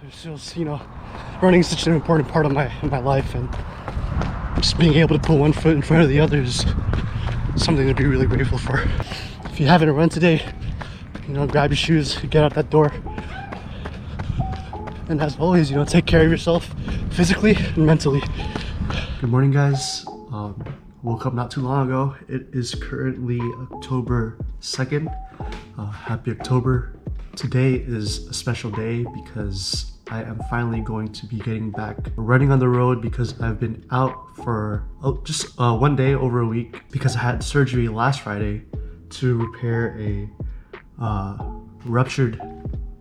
It's just, you know, running is such an important part of my life, and just being able to put one foot in front of the other is something to be really grateful for. If you haven't run today, you know, grab your shoes, get out that door, and as always, you know, take care of yourself physically and mentally. Good morning, guys. Woke up not too long ago. It is currently October 2nd. Happy October. Today is a special day because I am finally going to be getting back running on the road, because I've been out for just 1 day, over a week, because I had surgery last Friday to repair a ruptured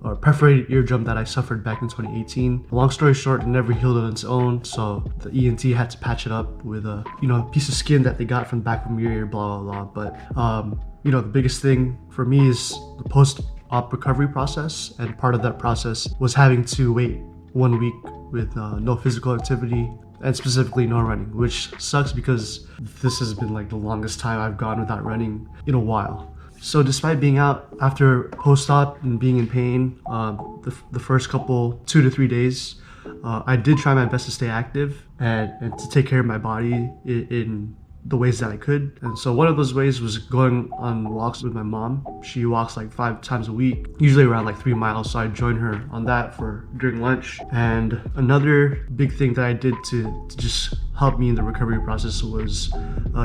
or perforated eardrum that I suffered back in 2018. Long story short, it never healed on its own, so the ENT had to patch it up with a, you know, a piece of skin that they got from the back of your ear, blah blah blah. But you know, the biggest thing for me is the post-op recovery process, and part of that process was having to wait 1 week with no physical activity, and specifically no running, which sucks because this has been like the longest time I've gone without running in a while. So despite being out after post-op and being in pain, the first couple 2 to 3 days, I did try my best to stay active and to take care of my body in the ways that I could. And so one of those ways was going on walks with my mom. She walks like 5 times a week, usually around like 3 miles. So I joined her on that during lunch. And another big thing that I did to just help me in the recovery process was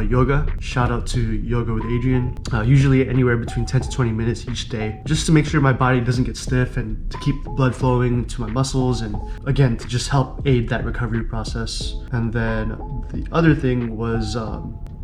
yoga. Shout out to Yoga with Adrian. Usually anywhere between 10 to 20 minutes each day, just to make sure my body doesn't get stiff and to keep the blood flowing to my muscles, and again, to just help aid that recovery process. And then the other thing was a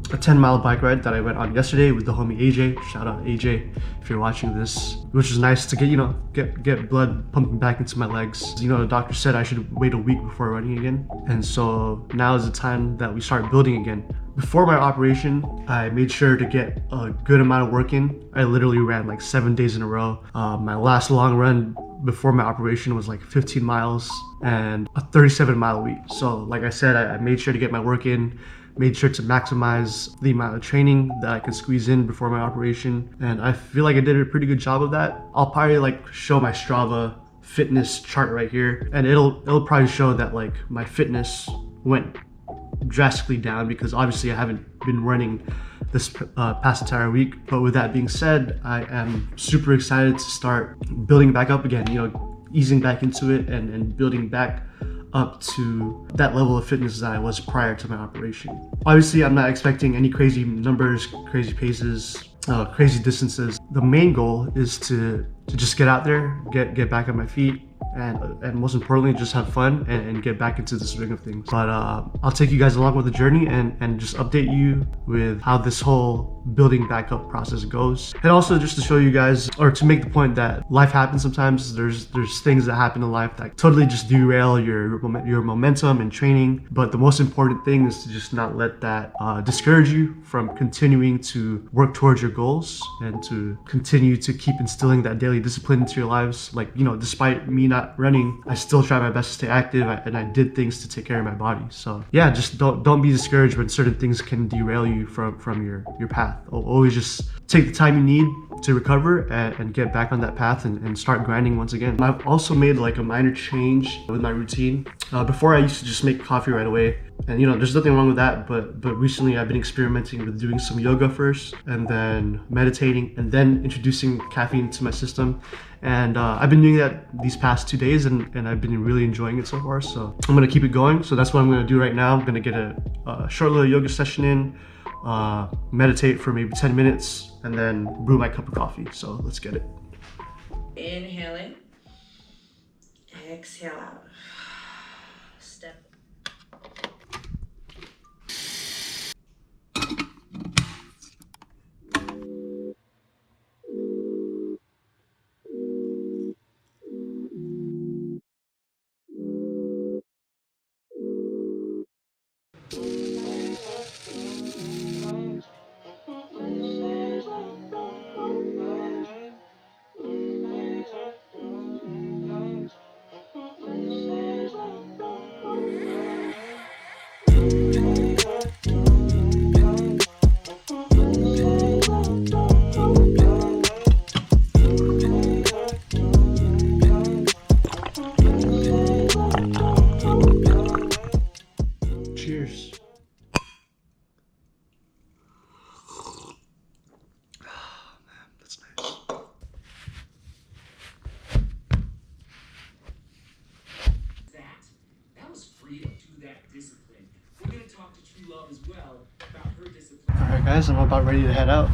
10-mile bike ride that I went on yesterday with the homie AJ. Shout out AJ if you're watching this, which was nice to get blood pumping back into my legs. You know, the doctor said I should wait a week before running again, and so now is the time that we start building again. Before my operation, I made sure to get a good amount of work in. I literally ran like 7 days in a row. My last long run before my operation was like 15 miles and a 37-mile week. So like I said, I made sure to get my work in, made sure to maximize the amount of training that I could squeeze in before my operation, and I feel like I did a pretty good job of that. I'll probably like show my Strava fitness chart right here, and it'll probably show that like my fitness went drastically down because obviously I haven't been running this past entire week. But with that being said, I am super excited to start building back up again, you know, easing back into it and building back up to that level of fitness that I was prior to my operation. Obviously, I'm not expecting any crazy numbers, crazy paces, crazy distances. The main goal is to just get out there, get back on my feet, and most importantly, just have fun and get back into the swing of things. But I'll take you guys along with the journey and just update you with how this whole building back up process goes. And also just to show you guys, or to make the point that life happens sometimes. There's things that happen in life that totally just derail your momentum and training. But the most important thing is to just not let that discourage you from continuing to work towards your goals and to continue to keep instilling that daily discipline into your lives. Like, you know, despite me not running, I still try my best to stay active, and I did things to take care of my body. So yeah, just don't be discouraged when certain things can derail you from your path. Always just take the time you need to recover and get back on that path and start grinding once again. I've also made like a minor change with my routine. Before I used to just make coffee right away, and you know, there's nothing wrong with that, but recently I've been experimenting with doing some yoga first, and then meditating, and then introducing caffeine to my system. And I've been doing that these past 2 days, and I've been really enjoying it so far. So I'm gonna keep it going. So that's what I'm gonna do right now. I'm gonna get a short little yoga session in, meditate for maybe 10 minutes, and then brew my cup of coffee. So let's get it. Inhale in, exhale out. Step. guys, I'm about ready to head out.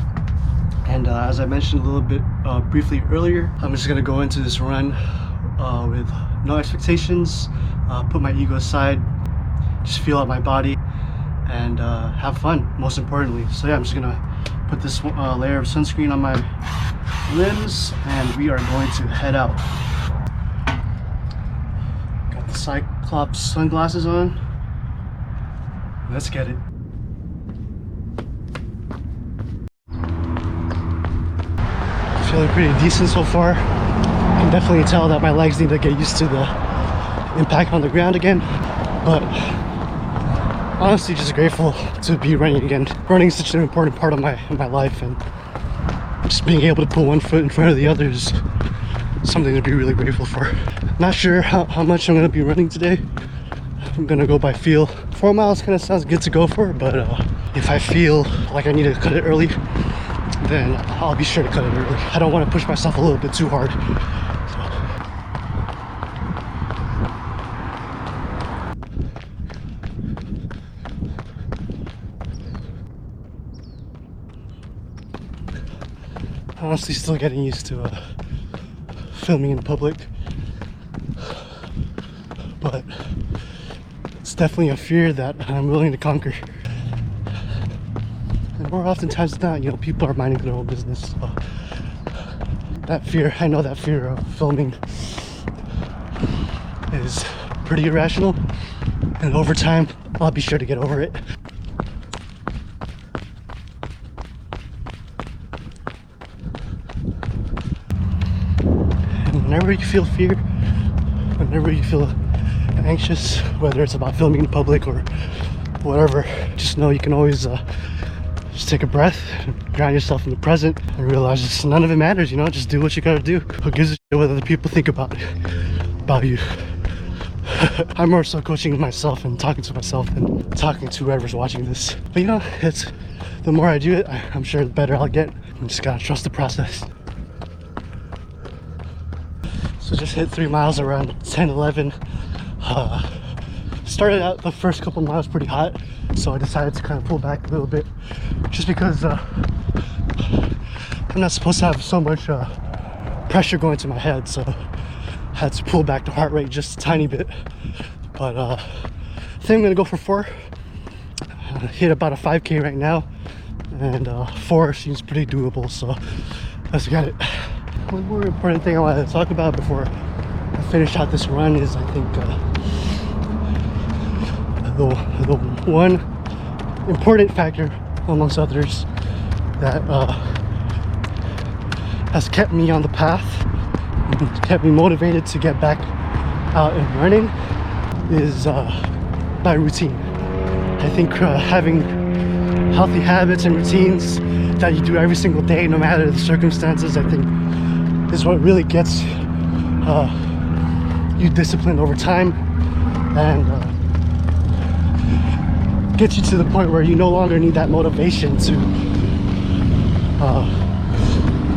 And as I mentioned a little bit briefly earlier, I'm just gonna go into this run with no expectations, put my ego aside, just feel out my body, and have fun, most importantly. So yeah, I'm just gonna put this layer of sunscreen on my limbs, and we are going to head out. Got the Cyclops sunglasses on. Let's get it. Feeling pretty decent so far. I can definitely tell that my legs need to get used to the impact on the ground again, but honestly just grateful to be running again. Running is such an important part of my life, and just being able to put one foot in front of the other is something to be really grateful for. Not sure how much I'm going to be running today. I'm going to go by feel. 4 miles kind of sounds good to go for, but if I feel like I need to cut it early, then I'll be sure to cut it early. I don't want to push myself a little bit too hard. Honestly, still getting used to filming in public, but it's definitely a fear that I'm willing to conquer. And more oftentimes than not, you know, people are minding their own business. So that fear, I know that fear of filming is pretty irrational, and over time, I'll be sure to get over it. Whenever you feel fear, whenever you feel anxious, whether it's about filming in public or whatever, just know you can always just take a breath, ground yourself in the present, and realize just none of it matters, you know? Just do what you gotta do. Who gives a shit what other people think about you? I'm more so coaching myself and talking to myself than talking to whoever's watching this. But you know, it's the more I do it, I'm sure the better I'll get. I'm just gotta trust the process. So just hit 3 miles around 10-11. Started out the first couple miles pretty hot, so I decided to kind of pull back a little bit, just because I'm not supposed to have so much pressure going to my head, so I had to pull back the heart rate just a tiny bit. But I think I'm gonna go for 4. Hit about a 5K right now, and 4 seems pretty doable, so let's get it. One more important thing I want to talk about before I finish out this run is, I think, the one important factor amongst others that has kept me on the path, kept me motivated to get back out and running, is my routine. I think having healthy habits and routines that you do every single day, no matter the circumstances, I think is what really gets you disciplined over time, and gets you to the point where you no longer need that motivation to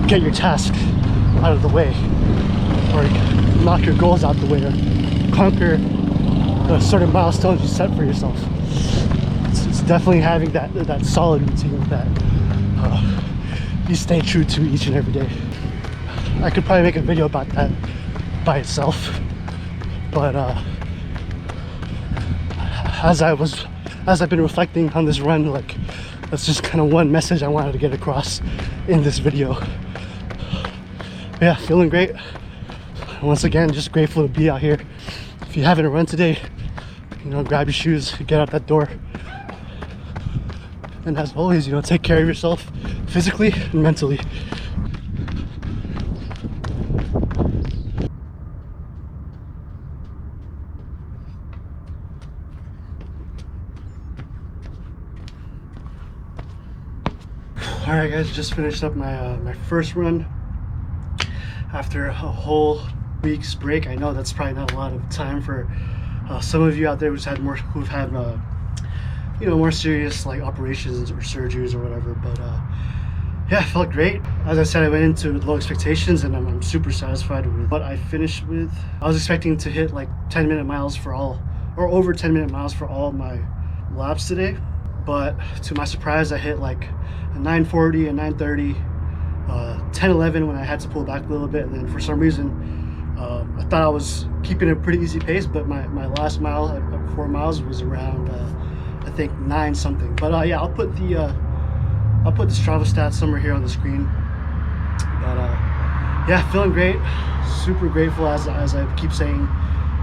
get your task out of the way, or knock your goals out the way, or conquer the certain milestones you set for yourself. It's definitely having that solid routine that you stay true to each and every day. I could probably make a video about that by itself, but as I've been reflecting on this run, like, that's just kind of one message I wanted to get across in this video. But yeah, feeling great. Once again, just grateful to be out here. If you haven't run today, you know, grab your shoes, get out that door, and as always, you know, take care of yourself physically and mentally. Alright guys, just finished up my first run after a whole week's break. I know that's probably not a lot of time for some of you out there who've had you know, more serious like operations or surgeries or whatever, but yeah, it felt great. As I said, I went into with low expectations, and I'm super satisfied with what I finished with. I was expecting to hit like 10-minute miles for all, or over 10-minute miles for all my laps today, but to my surprise, I hit like a 940, a 930, 1011 when I had to pull back a little bit, and then for some reason I thought I was keeping a pretty easy pace, but my last mile at 4 miles was around I think 9 something. But yeah, I'll put the Strava stats somewhere here on the screen. But yeah, feeling great, super grateful as I keep saying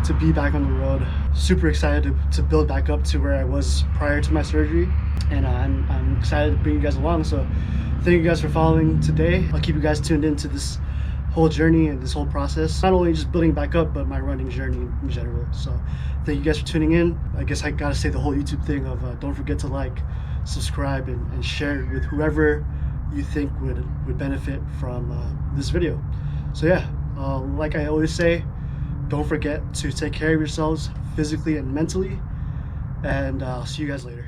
to be back on the road. Super excited to build back up to where I was prior to my surgery, and I'm excited to bring you guys along. So thank you guys for following today. I'll keep you guys tuned into this whole journey and this whole process, not only just building back up, but my running journey in general. So thank you guys for tuning in. I guess I gotta say the whole YouTube thing of don't forget to like, subscribe, and share it with whoever you think would benefit from this video. So yeah, like I always say, don't forget to take care of yourselves physically and mentally, and I'll see you guys later.